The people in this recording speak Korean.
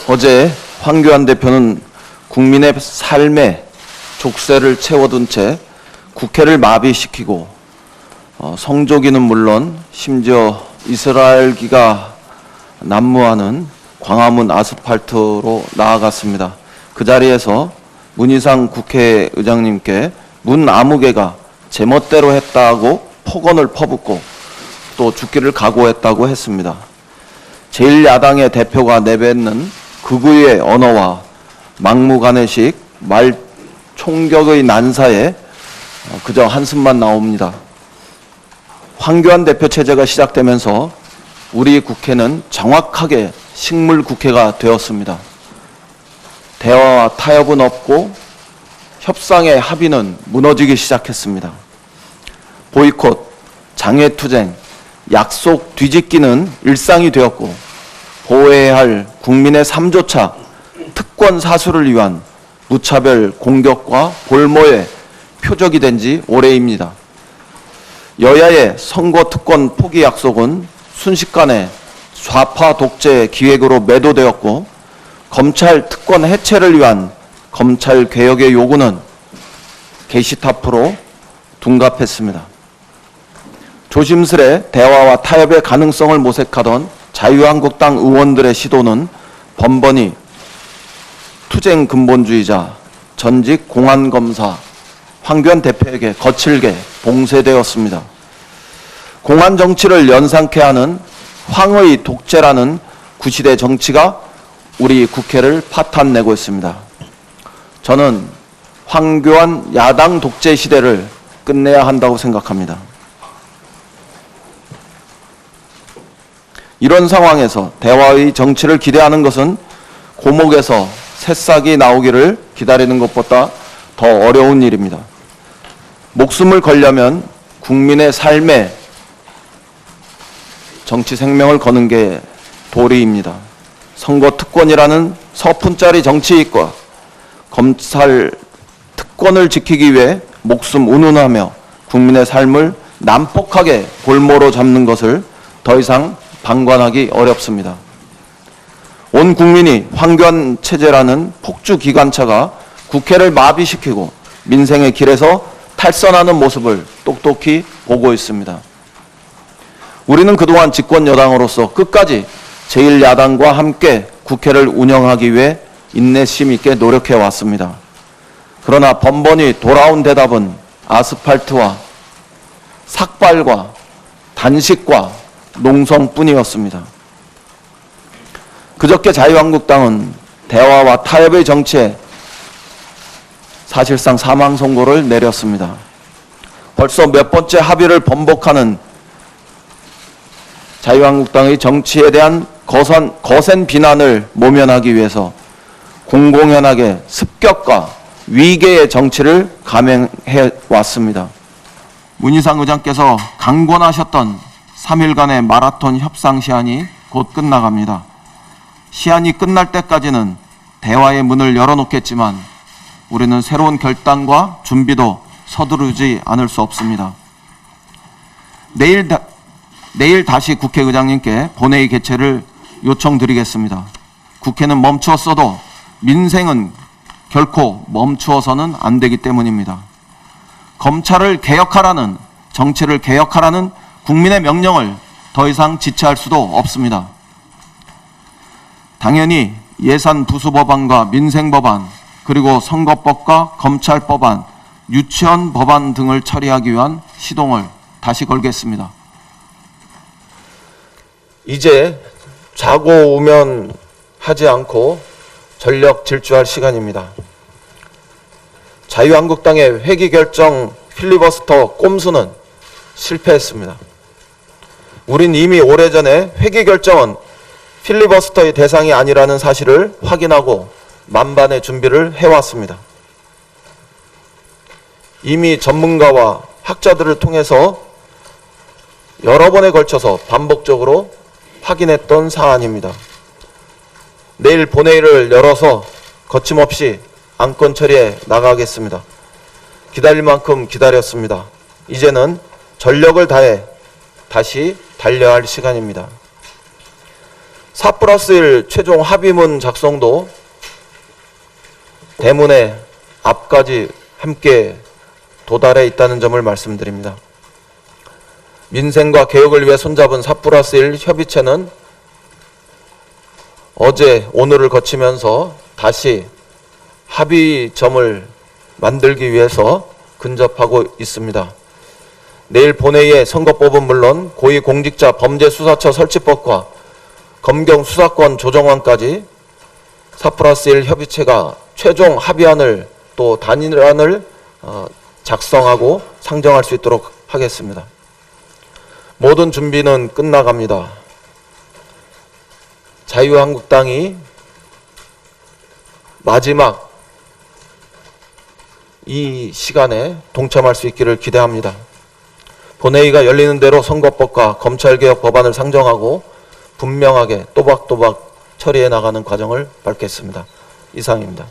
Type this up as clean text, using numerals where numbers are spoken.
어제 황교안 대표는 국민의 삶에 족쇄를 채워둔 채 국회를 마비시키고 성조기는 물론 심지어 이스라엘기가 난무하는 광화문 아스팔트로 나아갔습니다. 그 자리에서 문희상 국회의장님께 문아무개가 제멋대로 했다고 폭언을 퍼붓고 또 죽기를 각오했다고 했습니다. 제1야당의 대표가 내뱉는 극우의 언어와 막무가내식 말 총격의 난사에 그저 한숨만 나옵니다. 황교안 대표 체제가 시작되면서 우리 국회는 정확하게 식물 국회가 되었습니다. 대화와 타협은 없고 협상의 합의는 무너지기 시작했습니다. 보이콧, 장외투쟁, 약속 뒤집기는 일상이 되었고 보호해야 할 국민의 삶조차 특권 사수를 위한 무차별 공격과 볼모의 표적이 된 지 오래입니다. 여야의 선거 특권 포기 약속은 순식간에 좌파 독재 기획으로 매도되었고 검찰 특권 해체를 위한 검찰 개혁의 요구는 게시탑으로 둔갑했습니다. 조심스레 대화와 타협의 가능성을 모색하던 자유한국당 의원들의 시도는 번번이 투쟁 근본주의자, 전직 공안검사 황교안 대표에게 거칠게 봉쇄되었습니다. 공안 정치를 연상케 하는 황의 독재라는 구시대 정치가 우리 국회를 파탄내고 있습니다. 저는 황교안 야당 독재 시대를 끝내야 한다고 생각합니다. 이런 상황에서 대화의 정치를 기대하는 것은 고목에서 새싹이 나오기를 기다리는 것보다 더 어려운 일입니다. 목숨을 걸려면 국민의 삶에 정치 생명을 거는 게 도리입니다. 선거 특권이라는 서푼짜리 정치인과 검찰 특권을 지키기 위해 목숨 운운하며 국민의 삶을 난폭하게 볼모로 잡는 것을 더 이상 방관하기 어렵습니다. 온 국민이 황교안 체제라는 폭주 기관차가 국회를 마비시키고 민생의 길에서 탈선하는 모습을 똑똑히 보고 있습니다. 우리는 그동안 집권 여당으로서 끝까지 제1야당과 함께 국회를 운영하기 위해 인내심 있게 노력해 왔습니다. 그러나 번번이 돌아온 대답은 아스팔트와 삭발과 단식과 농성뿐이었습니다. 그저께 자유한국당은 대화와 타협의 정치에 사실상 사망 선고를 내렸습니다. 벌써 몇 번째 합의를 번복하는 자유한국당의 정치에 대한 거센 비난을 모면하기 위해서 공공연하게 습격과 위계의 정치를 감행해 왔습니다. 문희상 의장께서 강권하셨던 3일간의 마라톤 협상 시한이 곧 끝나갑니다. 시한이 끝날 때까지는 대화의 문을 열어놓겠지만 우리는 새로운 결단과 준비도 서두르지 않을 수 없습니다. 내일 다시 국회의장님께 본회의 개최를 요청드리겠습니다. 국회는 멈추었어도 민생은 결코 멈추어서는 안 되기 때문입니다. 검찰을 개혁하라는, 정치를 개혁하라는 국민의 명령을 더 이상 지체할 수도 없습니다. 당연히 예산 부수법안과 민생법안, 그리고 선거법과 검찰법안, 유치원 법안 등을 처리하기 위한 시동을 다시 걸겠습니다. 이제 자고 우면 하지 않고 전력 질주할 시간입니다. 자유한국당의 회기결정 필리버스터 꼼수는 실패했습니다. 우린 이미 오래전에 회기결정은 필리버스터의 대상이 아니라는 사실을 확인하고 만반의 준비를 해왔습니다. 이미 전문가와 학자들을 통해서 여러 번에 걸쳐서 반복적으로 확인했던 사안입니다. 내일 본회의를 열어서 거침없이 안건 처리에 나가겠습니다. 기다릴 만큼 기다렸습니다. 이제는 전력을 다해 다시 달려야 할 시간입니다. 4+1 최종 합의문 작성도 대문의 앞까지 함께 도달해 있다는 점을 말씀드립니다. 민생과 개혁을 위해 손잡은 4+1 협의체는 어제 오늘을 거치면서 다시 합의점을 만들기 위해서 근접하고 있습니다. 내일 본회의에 선거법은 물론 고위공직자 범죄수사처 설치법과 검경 수사권 조정안까지 4+1 협의체가 최종 합의안을 또 단일안을 작성하고 상정할 수 있도록 하겠습니다. 모든 준비는 끝나갑니다. 자유한국당이 마지막 이 시간에 동참할 수 있기를 기대합니다. 본회의가 열리는 대로 선거법과 검찰개혁 법안을 상정하고 분명하게 또박또박 처리해 나가는 과정을 밟겠습니다. 이상입니다.